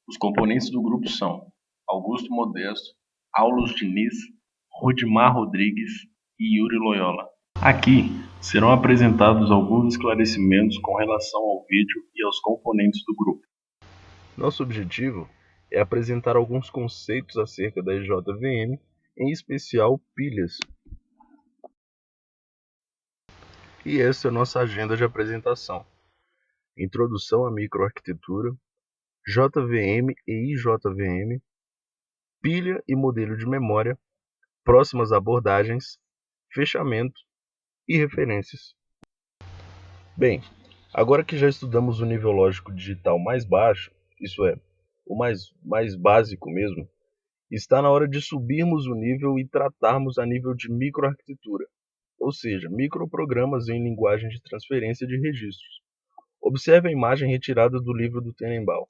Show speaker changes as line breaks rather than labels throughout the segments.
Os componentes do grupo são Augusto Modesto, Aulus Diniz, Rudimar Rodrigues e Yuri Loyola. Aqui serão apresentados alguns esclarecimentos com relação ao vídeo e aos componentes do grupo.
Nosso objetivo é apresentar alguns conceitos acerca da JVM, em especial pilhas. E essa é a nossa agenda de apresentação. Introdução à microarquitetura, JVM e IJVM, pilha e modelo de memória, próximas abordagens, fechamento e referências. Bem, agora que já estudamos o nível lógico digital mais baixo, isso é, o mais básico mesmo, está na hora de subirmos o nível e tratarmos a nível de microarquitetura, ou seja, microprogramas em linguagem de transferência de registros. Observe a imagem retirada do livro do Tenenbaum.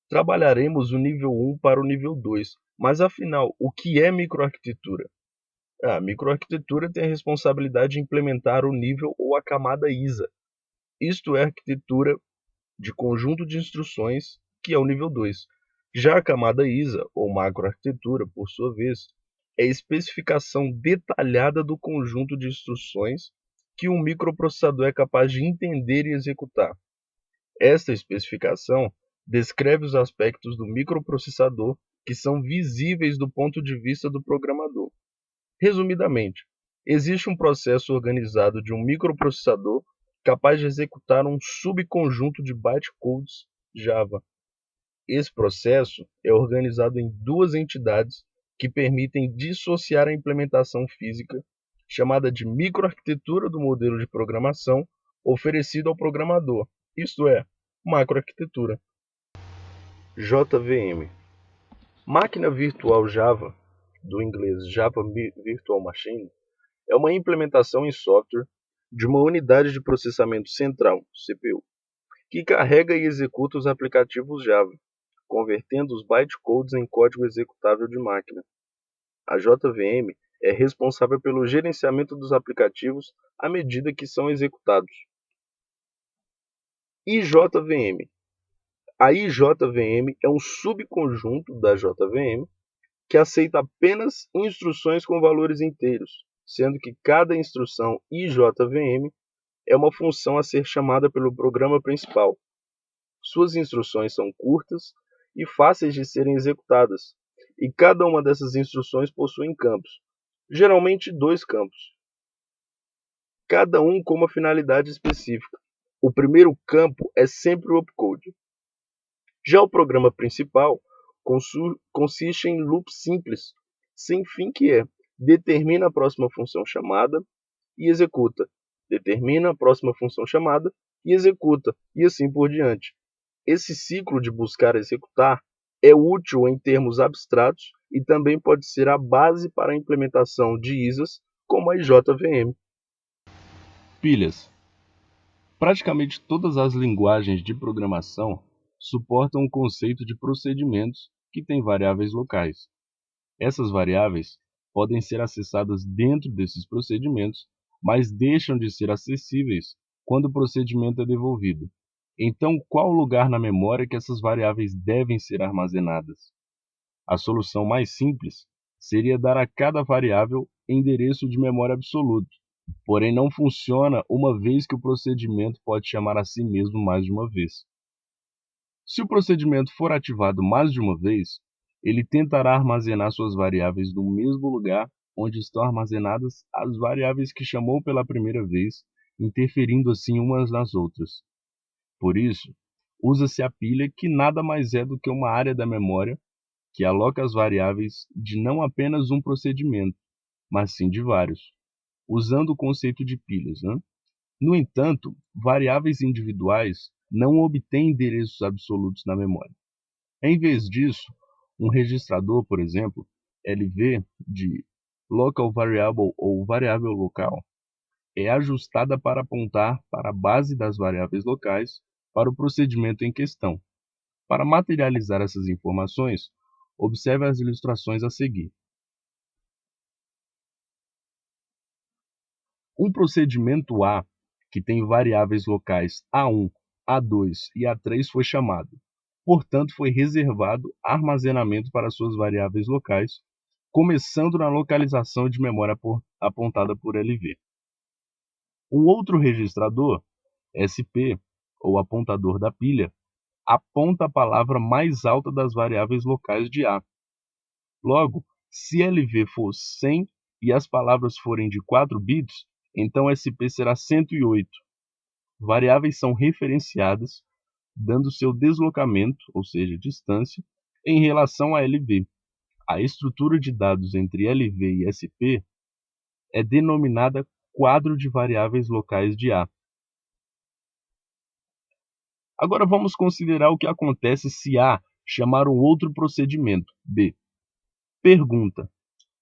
Trabalharemos o nível 1 para o nível 2, mas afinal, o que é microarquitetura? A microarquitetura tem a responsabilidade de implementar o nível ou a camada ISA, isto é, arquitetura de conjunto de instruções, que é o nível 2. Já a camada ISA, ou macroarquitetura, por sua vez, é a especificação detalhada do conjunto de instruções que um microprocessador é capaz de entender e executar. Esta especificação descreve os aspectos do microprocessador que são visíveis do ponto de vista do programador. Resumidamente, existe um processo organizado de um microprocessador capaz de executar um subconjunto de bytecodes Java. Esse processo é organizado em duas entidades que permitem dissociar a implementação física, chamada de microarquitetura do modelo de programação oferecido ao programador, isto é, macroarquitetura. JVM. Máquina Virtual Java, do inglês Java Virtual Machine, é uma implementação em software de uma unidade de processamento central, CPU, que carrega e executa os aplicativos Java, convertendo os bytecodes em código executável de máquina. A JVM é responsável pelo gerenciamento dos aplicativos à medida que são executados. IJVM. A IJVM é um subconjunto da JVM que aceita apenas instruções com valores inteiros, sendo que cada instrução IJVM é uma função a ser chamada pelo programa principal. Suas instruções são curtas e fáceis de serem executadas, e cada uma dessas instruções possui campos, geralmente 2 campos, cada um com uma finalidade específica. O primeiro campo é sempre o opcode. Já o programa principal consiste em loop simples, sem fim, que é: determina a próxima função chamada e executa, determina a próxima função chamada e executa, e assim por diante. Esse ciclo de buscar e executar é útil em termos abstratos e também pode ser a base para a implementação de ISAs como a JVM.
Pilhas. Praticamente todas as linguagens de programação suportam o conceito de procedimentos que têm variáveis locais. Essas variáveis podem ser acessadas dentro desses procedimentos, mas deixam de ser acessíveis quando o procedimento é devolvido. Então, qual o lugar na memória que essas variáveis devem ser armazenadas? A solução mais simples seria dar a cada variável endereço de memória absoluto, porém não funciona uma vez que o procedimento pode chamar a si mesmo mais de uma vez. Se o procedimento for ativado mais de uma vez, ele tentará armazenar suas variáveis no mesmo lugar onde estão armazenadas as variáveis que chamou pela primeira vez, interferindo assim umas nas outras. Por isso, usa-se a pilha, que nada mais é do que uma área da memória que aloca as variáveis de não apenas um procedimento, mas sim de vários, usando o conceito de pilhas, né? No entanto, variáveis individuais não obtêm endereços absolutos na memória. Em vez disso, um registrador, por exemplo, LV, de Local Variable ou variável local, é ajustada para apontar para a base das variáveis locais para o procedimento em questão. Para materializar essas informações, observe as ilustrações a seguir. Um procedimento A, que tem variáveis locais A1, A2 e A3, foi chamado. portanto foi reservado armazenamento para suas variáveis locais, começando na localização de memória apontada por LV. Um outro registrador, SP, ou apontador da pilha, aponta a palavra mais alta das variáveis locais de A. Logo, se LV for 100 e as palavras forem de 4 bits, então SP será 108. Variáveis são referenciadas, dando seu deslocamento, ou seja, distância, em relação a LV. A estrutura de dados entre LV e SP é denominada quadro de variáveis locais de A. Agora vamos considerar o que acontece se A chamar um outro procedimento, B. Pergunta: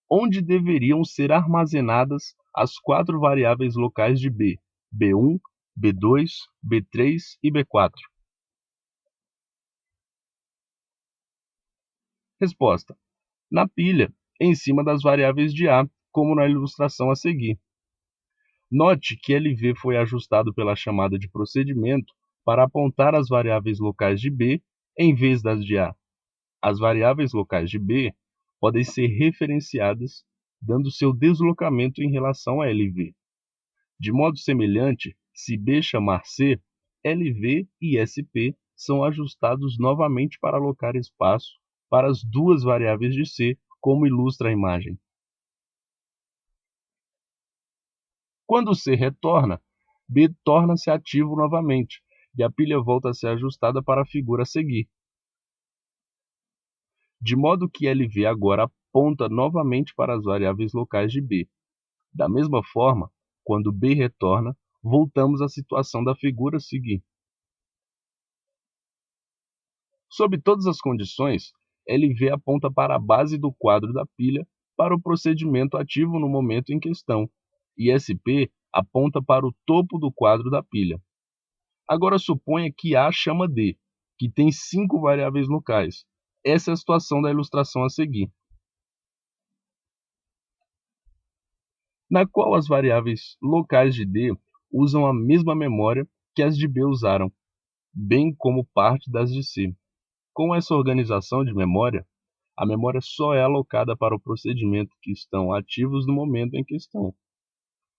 onde deveriam ser armazenadas as 4 variáveis locais de B, B1, B2, B3 e B4? Resposta: na pilha, em cima das variáveis de A, como na ilustração a seguir. Note que LV foi ajustado pela chamada de procedimento para apontar as variáveis locais de B em vez das de A. As variáveis locais de B podem ser referenciadas, dando seu deslocamento em relação a LV. De modo semelhante, se B chamar C, LV e SP são ajustados novamente para alocar espaço para as duas variáveis de C, como ilustra a imagem. Quando C retorna, B torna-se ativo novamente e a pilha volta a ser ajustada para a figura a seguir. De modo que LV agora aponta novamente para as variáveis locais de B. Da mesma forma, quando B retorna, voltamos à situação da figura a seguir. Sob todas as condições, LV aponta para a base do quadro da pilha para o procedimento ativo no momento em questão, e SP aponta para o topo do quadro da pilha. Agora suponha que A chama D, que tem 5 variáveis locais. Essa é a situação da ilustração a seguir, na qual as variáveis locais de D usam a mesma memória que as de B usaram, bem como parte das de C. Com essa organização de memória, a memória só é alocada para o procedimento que estão ativos no momento em questão.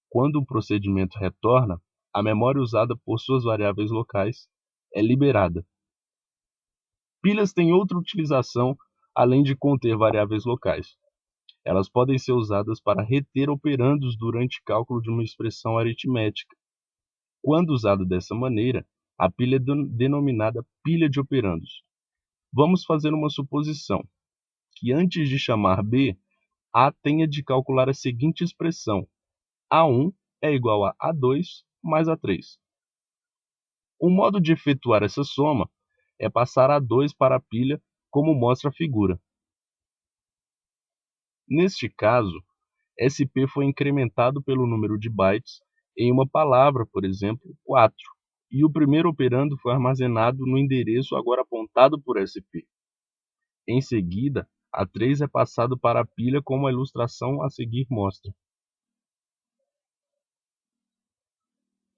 Quando o procedimento retorna, a memória usada por suas variáveis locais é liberada. Pilhas têm outra utilização além de conter variáveis locais. Elas podem ser usadas para reter operandos durante cálculo de uma expressão aritmética. Quando usada dessa maneira, a pilha é denominada pilha de operandos. Vamos fazer uma suposição, que antes de chamar B, A tenha de calcular a seguinte expressão: A1 é igual a A2 mais A3. Um modo de efetuar essa soma é passar A2 para a pilha, como mostra a figura. Neste caso, SP foi incrementado pelo número de bytes em uma palavra, por exemplo, 4, e o primeiro operando foi armazenado no endereço agora apontado por SP. Em seguida, A3 é passado para a pilha como a ilustração a seguir mostra.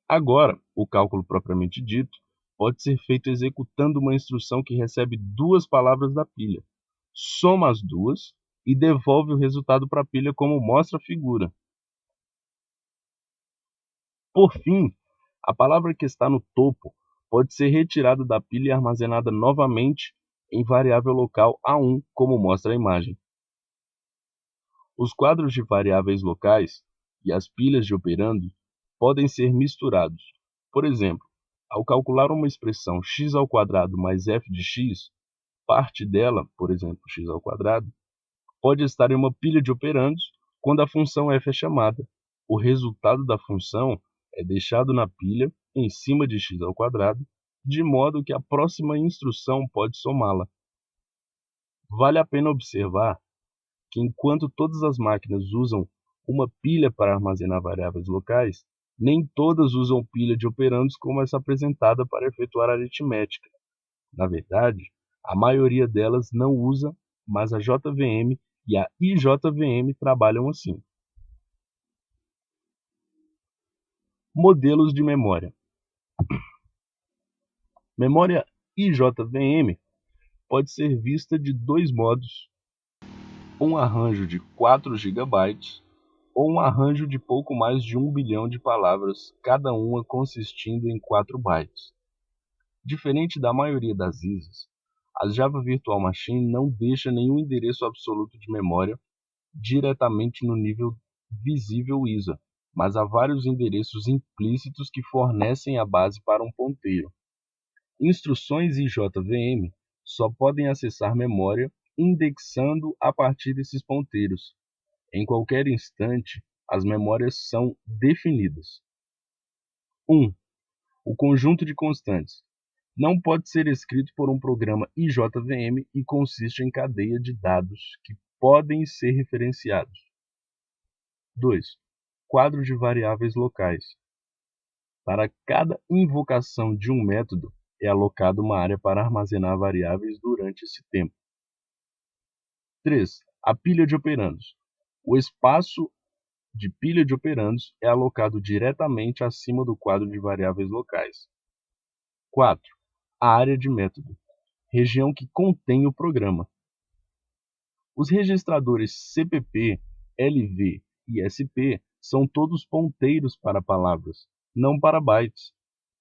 Agora, o cálculo propriamente dito pode ser feito executando uma instrução que recebe 2 palavras da pilha, soma as duas e devolve o resultado para a pilha como mostra a figura. Por fim, a palavra que está no topo pode ser retirada da pilha e armazenada novamente em variável local A1, como mostra a imagem. Os quadros de variáveis locais e as pilhas de operando podem ser misturados. Por exemplo, ao calcular uma expressão x² mais f de x, parte dela, por exemplo, x², pode estar em uma pilha de operandos quando a função f é chamada. O resultado da função é deixado na pilha em cima de x², de modo que a próxima instrução pode somá-la. Vale a pena observar que enquanto todas as máquinas usam uma pilha para armazenar variáveis locais, nem todas usam pilha de operandos como essa apresentada para efetuar aritmética. Na verdade, a maioria delas não usa, mas a JVM e a IJVM trabalham assim. Modelos de memória. Memória IJVM pode ser vista de dois modos: um arranjo de 4 GB ou um arranjo de pouco mais de 1 bilhão de palavras, cada uma consistindo em 4 bytes. Diferente da maioria das ISAs, a Java Virtual Machine não deixa nenhum endereço absoluto de memória diretamente no nível visível ISA, mas há vários endereços implícitos que fornecem a base para um ponteiro. Instruções IJVM só podem acessar memória indexando a partir desses ponteiros. Em qualquer instante, as memórias são definidas. 1. O conjunto de constantes não pode ser escrito por um programa IJVM e consiste em cadeia de dados que podem ser referenciados. 2. Quadro de variáveis locais. Para cada invocação de um método, é alocada uma área para armazenar variáveis durante esse tempo. 3. A pilha de operandos. O espaço de pilha de operandos é alocado diretamente acima do quadro de variáveis locais. 4. A área de método, região que contém o programa. Os registradores CPP, LV e SP são todos ponteiros para palavras, não para bytes,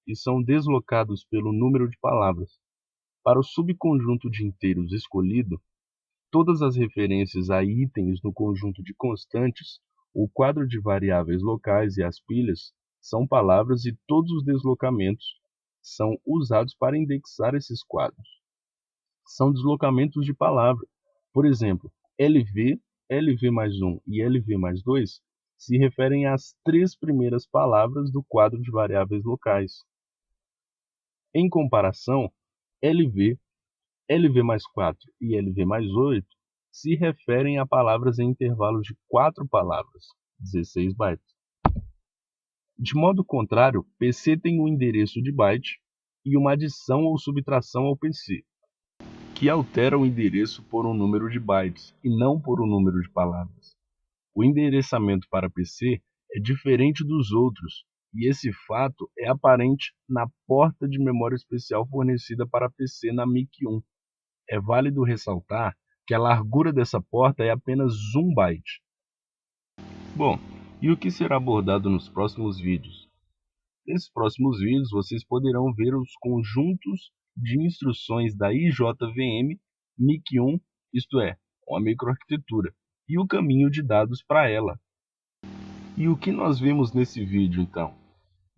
e são deslocados pelo número de palavras. Para o subconjunto de inteiros escolhido, todas as referências a itens no conjunto de constantes, o quadro de variáveis locais e as pilhas são palavras e todos os deslocamentos são usados para indexar esses quadros. São deslocamentos de palavra. Por exemplo, LV, LV mais 1 e LV mais 2 se referem às 3 primeiras palavras do quadro de variáveis locais. Em comparação, LV, LV mais 4 e LV mais 8 se referem a palavras em intervalos de 4 palavras, 16 bytes. De modo contrário, PC tem um endereço de byte e uma adição ou subtração ao PC, que altera o endereço por um número de bytes e não por um número de palavras. O endereçamento para PC é diferente dos outros, e esse fato é aparente na porta de memória especial fornecida para PC na MIC-1. É válido ressaltar que a largura dessa porta é apenas 1 byte. Bom, e o que será abordado nos próximos vídeos? Nesses próximos vídeos vocês poderão ver os conjuntos de instruções da IJVM MIC-1, isto é, uma microarquitetura, e o caminho de dados para ela. E o que nós vimos nesse vídeo então?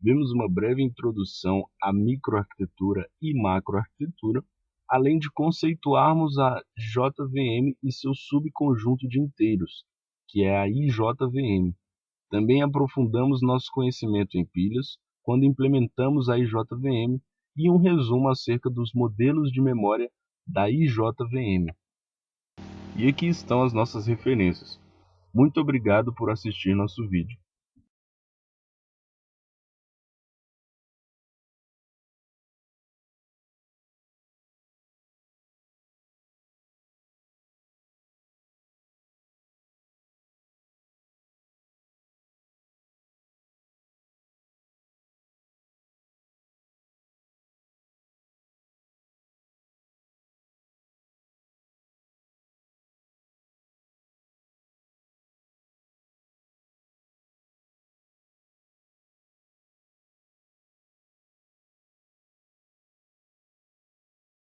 Vimos uma breve introdução à microarquitetura e macroarquitetura, além de conceituarmos a JVM e seu subconjunto de inteiros, que é a IJVM. Também aprofundamos nosso conhecimento em pilhas, quando implementamos a IJVM, e um resumo acerca dos modelos de memória da IJVM. E aqui estão as nossas referências. Muito obrigado por assistir nosso vídeo.